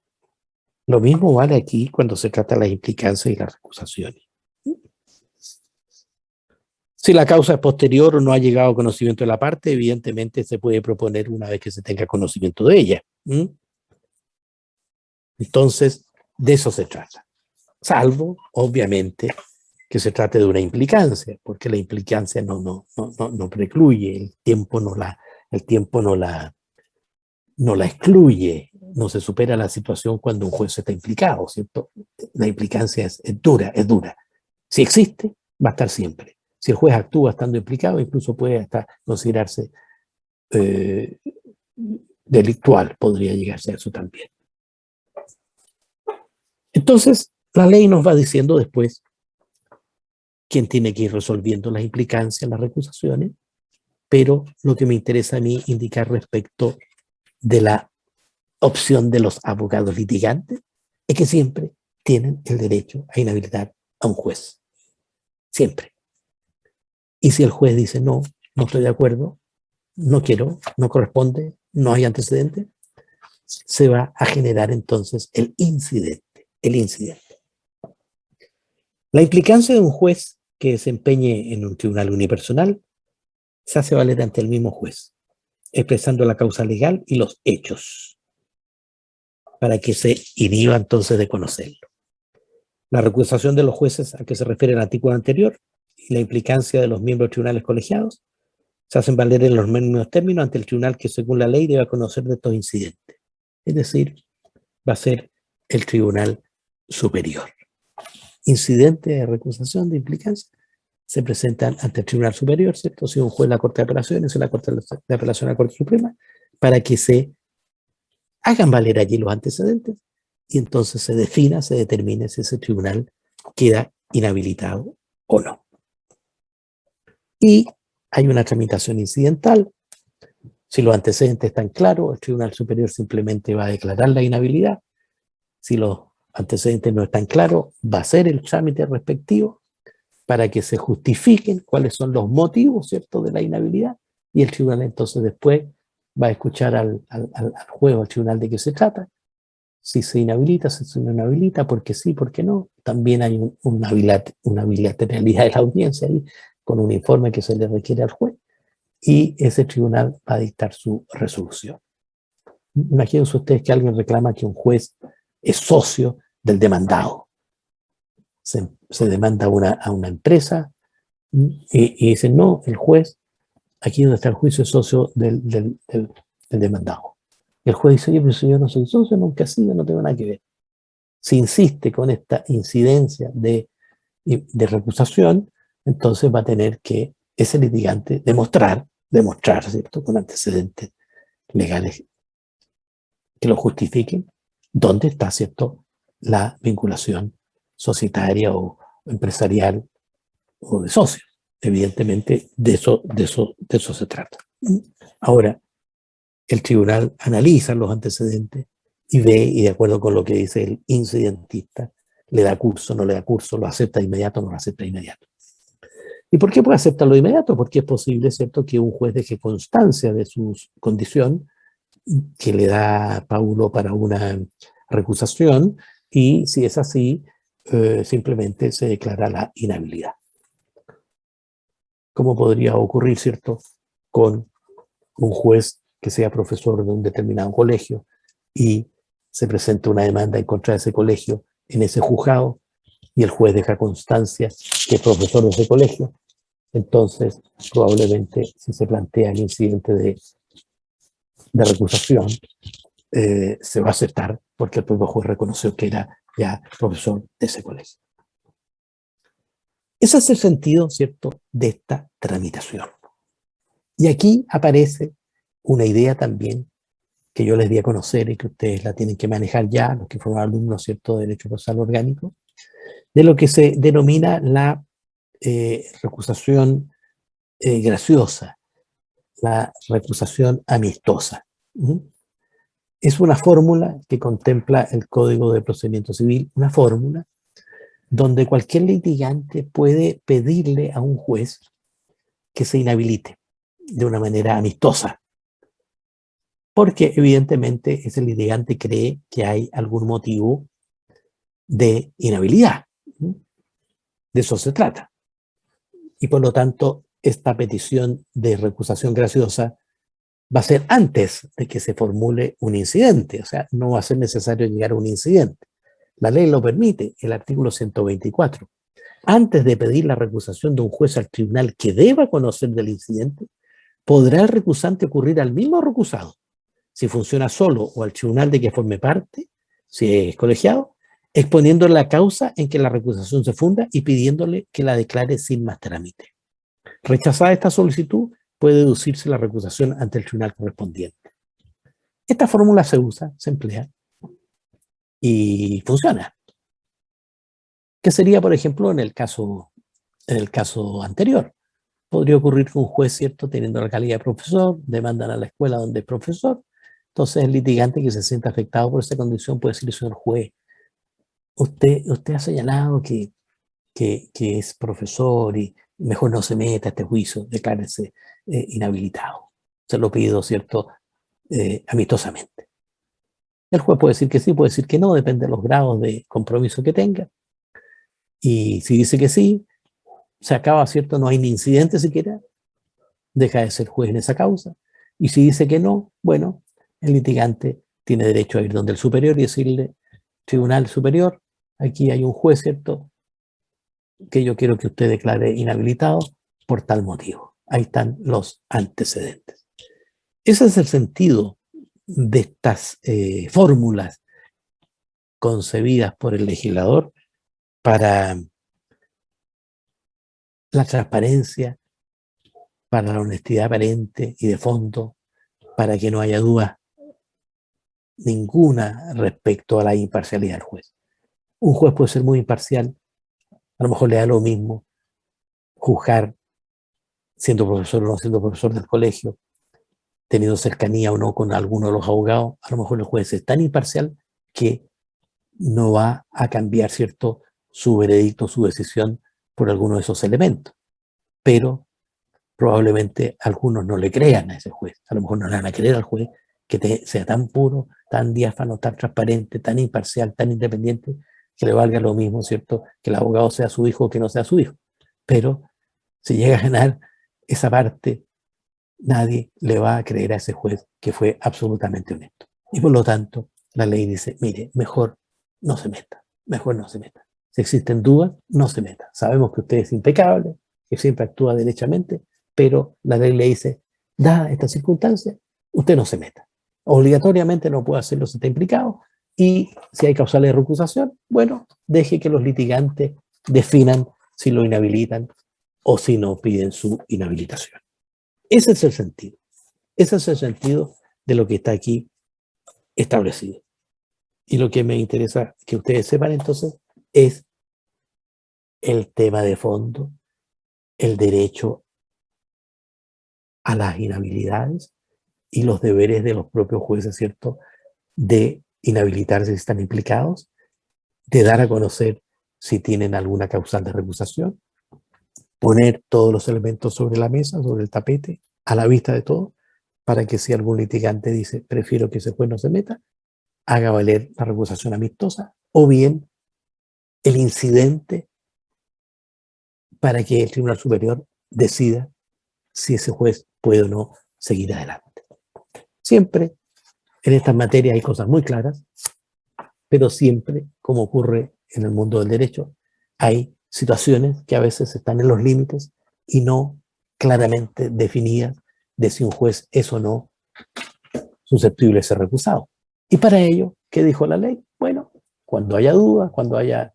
Lo mismo vale aquí cuando se trata de las implicancias y las recusaciones. Si la causa es posterior o no ha llegado a conocimiento de la parte, evidentemente se puede proponer una vez que se tenga conocimiento de ella. Entonces, De eso se trata. Salvo, obviamente, que se trate de una implicancia, porque la implicancia no precluye, el tiempo no la excluye, no se supera la situación cuando un juez está implicado, ¿cierto? La implicancia es dura, es dura. Si existe, va a estar siempre. Si el juez actúa estando implicado, incluso puede hasta considerarse delictual, podría llegarse a eso también. Entonces, la ley nos va diciendo después quién tiene que ir resolviendo las implicancias, las recusaciones, pero lo que me interesa a mí indicar respecto de la opción de los abogados litigantes es que siempre tienen el derecho a inhabilitar a un juez. Siempre. Y si el juez dice no estoy de acuerdo, no quiero, no corresponde, no hay antecedente, se va a generar entonces el incidente. La implicancia de un juez que desempeñe en un tribunal unipersonal se hace valer ante el mismo juez, expresando la causa legal y los hechos, para que se inhiba entonces de conocerlo. La recusación de los jueces a que se refiere el artículo anterior y la implicancia de los miembros de tribunales colegiados se hacen valer en los mismos términos ante el tribunal que según la ley debe conocer de estos incidentes. Es decir, va a ser el tribunal superior. Incidentes de recusación de implicancia se presentan ante el tribunal superior, ¿cierto? Si un juez de la Corte de Apelaciones o la Corte de Apelación a la Corte Suprema, para que se hagan valer allí los antecedentes y entonces se defina, se determine si ese tribunal queda inhabilitado o no. Y hay una tramitación incidental. Si los antecedentes están claros, el Tribunal Superior simplemente va a declarar la inhabilidad. Si los antecedentes no están claros, va a hacer el trámite respectivo para que se justifiquen cuáles son los motivos, ¿cierto?, de la inhabilidad, y el tribunal entonces después va a escuchar al juez o al tribunal de qué se trata, si se inhabilita, si se no inhabilita, por qué sí, por qué no. También hay una bilateralidad de la audiencia ahí, con un informe que se le requiere al juez, y ese tribunal va a dictar su resolución. Imagínense ustedes que alguien reclama que un juez es socio del demandado. Se demanda a una empresa y dicen, no, el juez, aquí donde está el juicio, es socio del demandado. Y el juez dice, oye, pero si yo no soy socio, nunca he sido, no tengo nada que ver. Si insiste con esta incidencia de recusación, entonces va a tener que ese litigante demostrar, ¿cierto?, con antecedentes legales que lo justifiquen, dónde está, ¿cierto?, la vinculación societaria o empresarial o de socios. Evidentemente, de eso se trata. Ahora, el tribunal analiza los antecedentes y ve, y de acuerdo con lo que dice el incidentista, le da curso, no le da curso, lo acepta de inmediato, no lo acepta de inmediato. ¿Y por qué puede aceptarlo de inmediato? Porque es posible, ¿cierto?, que un juez deje constancia de su condición que le da Paulo para una recusación, y si es así, simplemente se declara la inhabilidad. ¿Cómo podría ocurrir, cierto?, con un juez que sea profesor de un determinado colegio y se presenta una demanda en contra de ese colegio en ese juzgado y el juez deja constancia que es profesor de ese colegio? Entonces, probablemente, si se plantea el incidente de recusación, se va a aceptar porque el propio juez reconoció que era ya profesor de ese colegio. Ese es el sentido, ¿cierto?, de esta tramitación. Y aquí aparece una idea también que yo les di a conocer y que ustedes la tienen que manejar ya, los que forman alumnos, ¿cierto?, de Derecho Procesal Orgánico, de lo que se denomina la recusación graciosa, la recusación amistosa. Es una fórmula que contempla el Código de Procedimiento Civil, una fórmula donde cualquier litigante puede pedirle a un juez que se inhabilite de una manera amistosa, porque evidentemente ese litigante cree que hay algún motivo de inhabilidad. De eso se trata. Y por lo tanto, esta petición de recusación graciosa va a ser antes de que se formule un incidente, o sea, no va a ser necesario llegar a un incidente. La ley lo permite, el artículo 124. Antes de pedir la recusación de un juez al tribunal que deba conocer del incidente, podrá el recusante ocurrir al mismo recusado, si funciona solo, o al tribunal de que forme parte, si es colegiado, exponiéndole la causa en que la recusación se funda y pidiéndole que la declare sin más trámite. Rechazada esta solicitud, puede deducirse la recusación ante el tribunal correspondiente. Esta fórmula se usa, se emplea y funciona. ¿Qué sería, por ejemplo, en el caso anterior? Podría ocurrir que un juez, ¿cierto?, teniendo la calidad de profesor, demandan a la escuela donde es profesor. Entonces el litigante que se sienta afectado por esa condición puede decir, señor juez, usted ha señalado que es profesor y mejor no se meta a este juicio, declárese inhabilitado. Se lo pido, ¿cierto?, amistosamente. El juez puede decir que sí, puede decir que no, depende de los grados de compromiso que tenga. Y si dice que sí, se acaba, ¿cierto? No hay ni incidente siquiera, deja de ser juez en esa causa. Y si dice que no, bueno, el litigante tiene derecho a ir donde el superior y decirle, tribunal superior, aquí hay un juez, ¿cierto?, que yo quiero que usted declare inhabilitado por tal motivo. Ahí están los antecedentes. Ese es el sentido de estas fórmulas concebidas por el legislador para la transparencia, para la honestidad aparente y de fondo, para que no haya duda ninguna respecto a la imparcialidad del juez. Un juez puede ser muy imparcial, a lo mejor le da lo mismo juzgar siendo profesor o no siendo profesor del colegio, teniendo cercanía o no con alguno de los abogados. A lo mejor el juez es tan imparcial que no va a cambiar, ¿cierto?, su veredicto, su decisión por alguno de esos elementos. Pero probablemente algunos no le crean a ese juez. A lo mejor no le van a creer al juez que sea tan puro, tan diáfano, tan transparente, tan imparcial, tan independiente, que le valga lo mismo, ¿cierto?, que el abogado sea su hijo o que no sea su hijo. Pero si llega a ganar esa parte, nadie le va a creer a ese juez que fue absolutamente honesto. Y por lo tanto, la ley dice, mire, mejor no se meta, mejor no se meta. Si existen dudas, no se meta. Sabemos que usted es impecable, que siempre actúa derechamente, pero la ley le dice, dada esta circunstancia, usted no se meta. Obligatoriamente no puede hacerlo si está implicado, y si hay causales de recusación, bueno, deje que los litigantes definan si lo inhabilitan o si no piden su inhabilitación. Ese es el sentido. Ese es el sentido de lo que está aquí establecido. Y lo que me interesa que ustedes sepan entonces es el tema de fondo, el derecho a las inhabilidades y los deberes de los propios jueces, ¿cierto?, de inhabilitarse si están implicados, de dar a conocer si tienen alguna causal de recusación, poner todos los elementos sobre la mesa, sobre el tapete, a la vista de todos, para que si algún litigante dice, prefiero que ese juez no se meta, haga valer la recusación amistosa, o bien el incidente para que el Tribunal Superior decida si ese juez puede o no seguir adelante. Siempre en estas materias hay cosas muy claras, pero siempre, como ocurre en el mundo del derecho, hay situaciones que a veces están en los límites y no claramente definidas de si un juez es o no susceptible de ser recusado. Y para ello, ¿qué dijo la ley? Bueno, cuando haya dudas, cuando haya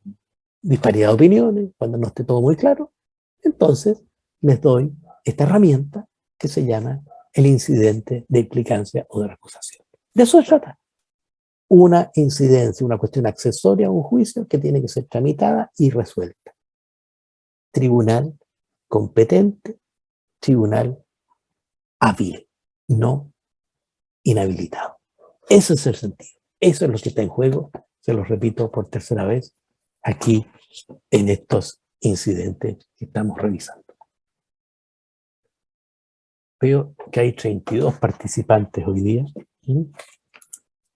disparidad de opiniones, cuando no esté todo muy claro, entonces les doy esta herramienta que se llama el incidente de implicancia o de recusación. De eso se trata. Una incidencia, una cuestión accesoria a un juicio que tiene que ser tramitada y resuelta. Tribunal competente, tribunal hábil, no inhabilitado. Ese es el sentido. Eso es lo que está en juego, se lo repito por tercera vez, aquí en estos incidentes que estamos revisando. Veo que hay 32 participantes hoy día.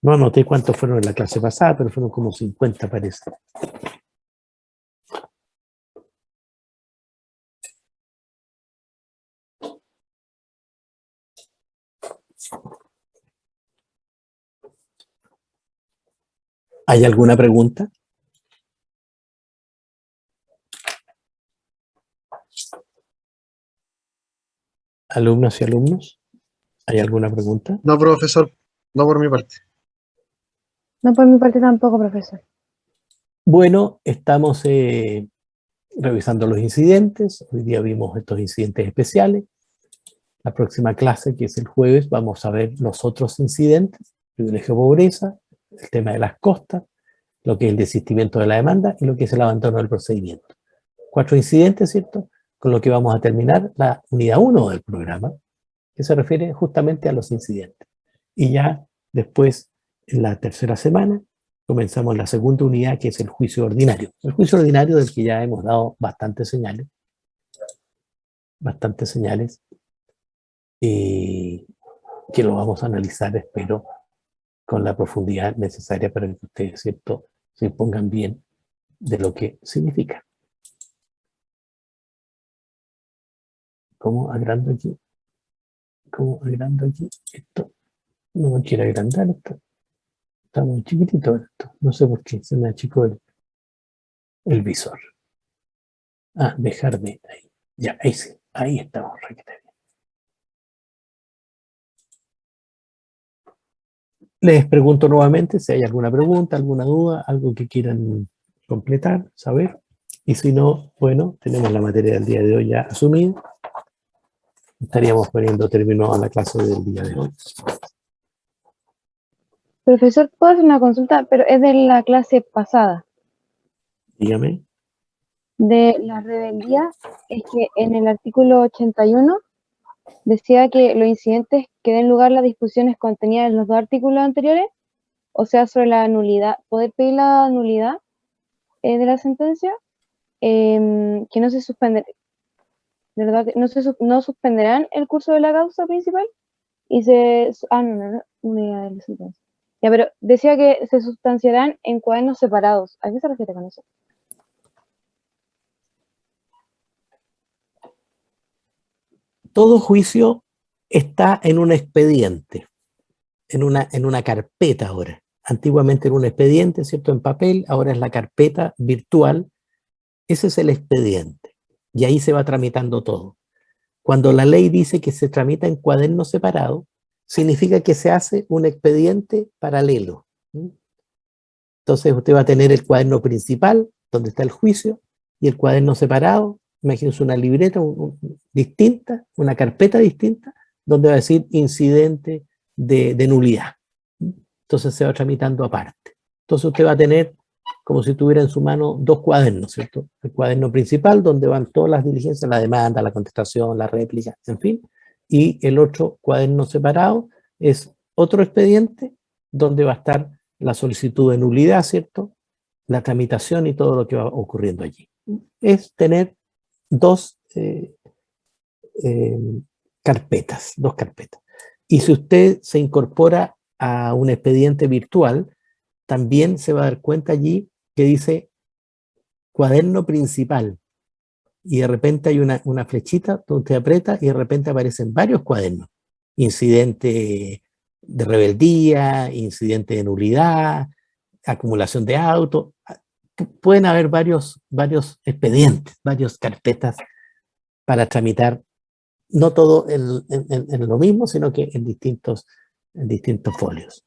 No anoté cuántos fueron en la clase pasada, pero fueron como 50 parece. ¿Hay alguna pregunta? Alumnas y alumnos, ¿hay alguna pregunta? No, profesor, no por mi parte. No por mi parte tampoco, profesor. Bueno, estamos revisando los incidentes. Hoy día vimos estos incidentes especiales. La próxima clase, que es el jueves, vamos a ver los otros incidentes: privilegio pobreza, el tema de las costas, lo que es el desistimiento de la demanda y lo que es el abandono del procedimiento. 4 incidentes, ¿cierto? Con lo que vamos a terminar la unidad 1 del programa, que se refiere justamente a los incidentes. Y ya después, en la tercera semana, comenzamos la segunda unidad, que es el juicio ordinario. El juicio ordinario del que ya hemos dado bastantes señales, que lo vamos a analizar, espero, con la profundidad necesaria para que ustedes, ¿cierto?, se pongan bien de lo que significa. ¿Cómo agrando aquí? ¿Cómo agrando aquí? Esto no me quiere agrandar, esto está muy chiquitito esto. No sé por qué se me achicó el visor. Ah, dejar de ahí. Ya, ahí sí, ahí estamos. Les pregunto nuevamente si hay alguna pregunta, alguna duda, algo que quieran completar, saber. Y si no, bueno, tenemos la materia del día de hoy ya asumida. Estaríamos poniendo término a la clase del día de hoy. Profesor, ¿puedo hacer una consulta? Pero es de la clase pasada. Dígame. De la rebeldía, es que en el artículo 81 decía que los incidentes que den lugar a las discusiones contenidas en los 2 artículos anteriores, o sea, sobre la nulidad, poder pedir la nulidad de la sentencia, que no se suspende, de verdad, que no suspenderán el curso de la causa principal y no, nulidad de la sentencia. Ya, pero decía que se sustanciarán en cuadernos separados. ¿A qué se refiere con eso? Todo juicio está en un expediente, en una carpeta ahora. Antiguamente era un expediente, ¿cierto?, en papel, ahora es la carpeta virtual. Ese es el expediente. Y ahí se va tramitando todo. Cuando la ley dice que se tramita en cuadernos separados, significa que se hace un expediente paralelo. Entonces usted va a tener el cuaderno principal, donde está el juicio, y el cuaderno separado. Imagínense una libreta distinta, una carpeta distinta, donde va a decir incidente de nulidad. Entonces se va tramitando aparte. Entonces usted va a tener como si tuviera en su mano 2 cuadernos, ¿cierto? El cuaderno principal, donde van todas las diligencias, la demanda, la contestación, la réplica, en fin. Y el otro cuaderno separado es otro expediente, donde va a estar la solicitud de nulidad, ¿cierto?, la tramitación y todo lo que va ocurriendo allí. Es tener 2 carpetas, 2 carpetas. Y si usted se incorpora a un expediente virtual, también se va a dar cuenta allí que dice cuaderno principal, y de repente hay una flechita donde usted aprieta y de repente aparecen varios cuadernos: incidente de rebeldía, incidente de nulidad, acumulación de autos. Pueden haber varios expedientes, varias carpetas para tramitar, no todo en lo mismo, sino que en distintos folios.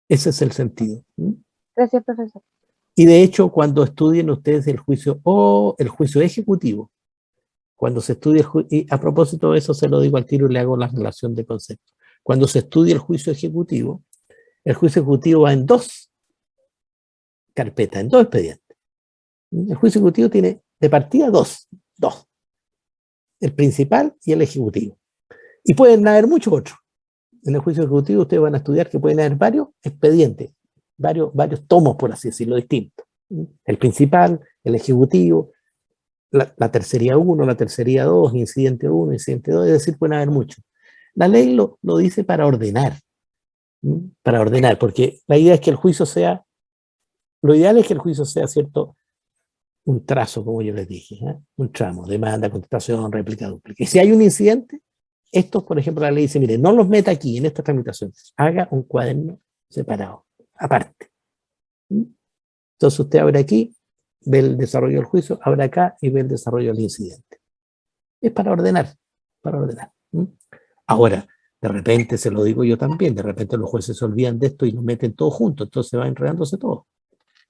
Ese es el sentido. Gracias, profesor. Y de hecho, cuando estudien ustedes el juicio o el juicio ejecutivo, cuando se estudia y a propósito de eso se lo digo al tiro y le hago la relación de conceptos. Cuando se estudia el juicio ejecutivo va en 2 carpetas, en 2 expedientes. El juicio ejecutivo tiene de partida 2, el principal y el ejecutivo. Y pueden haber muchos otros. En el juicio ejecutivo ustedes van a estudiar que pueden haber varios expedientes, varios tomos, por así decirlo, distintos. El principal, el ejecutivo, la tercería 1, la tercería 2, incidente 1, incidente 2, es decir, pueden haber muchos. La ley lo dice para ordenar, porque la idea es que el juicio sea, lo ideal es que el juicio sea, ¿cierto?, un trazo, como yo les dije, un tramo: demanda, contestación, réplica, dúplica. Y si hay un incidente, estos, por ejemplo, la ley dice, mire, no los meta aquí en esta tramitación, haga un cuaderno separado, aparte. Entonces usted abre aquí, ve el desarrollo del juicio, abre acá y ve el desarrollo del incidente. Es para ordenar, para ordenar. Ahora, de repente, se lo digo yo también, de repente los jueces se olvidan de esto y nos meten todo juntos, entonces va enredándose todo.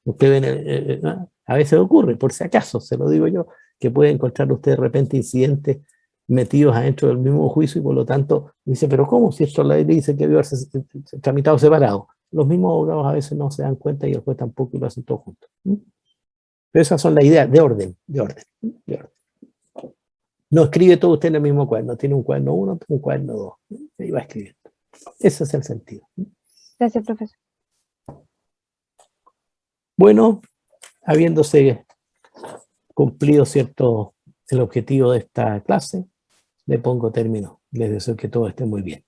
Usted ven, a veces ocurre, por si acaso, se lo digo yo, que puede encontrar usted de repente incidentes metidos adentro del mismo juicio y por lo tanto dice, pero ¿cómo? Si esto la ley dice que debe haberse tramitado separado. Los mismos abogados a veces no se dan cuenta y el juez tampoco y lo hacen todo juntos. Pero esas son las ideas de orden, de orden, de orden. No escribe todo usted en el mismo cuaderno, tiene un cuaderno 1, un cuaderno 2, y va escribiendo. Ese es el sentido. Gracias, profesor. Bueno, habiéndose cumplido el objetivo de esta clase, le pongo término. Les deseo que todo esté muy bien.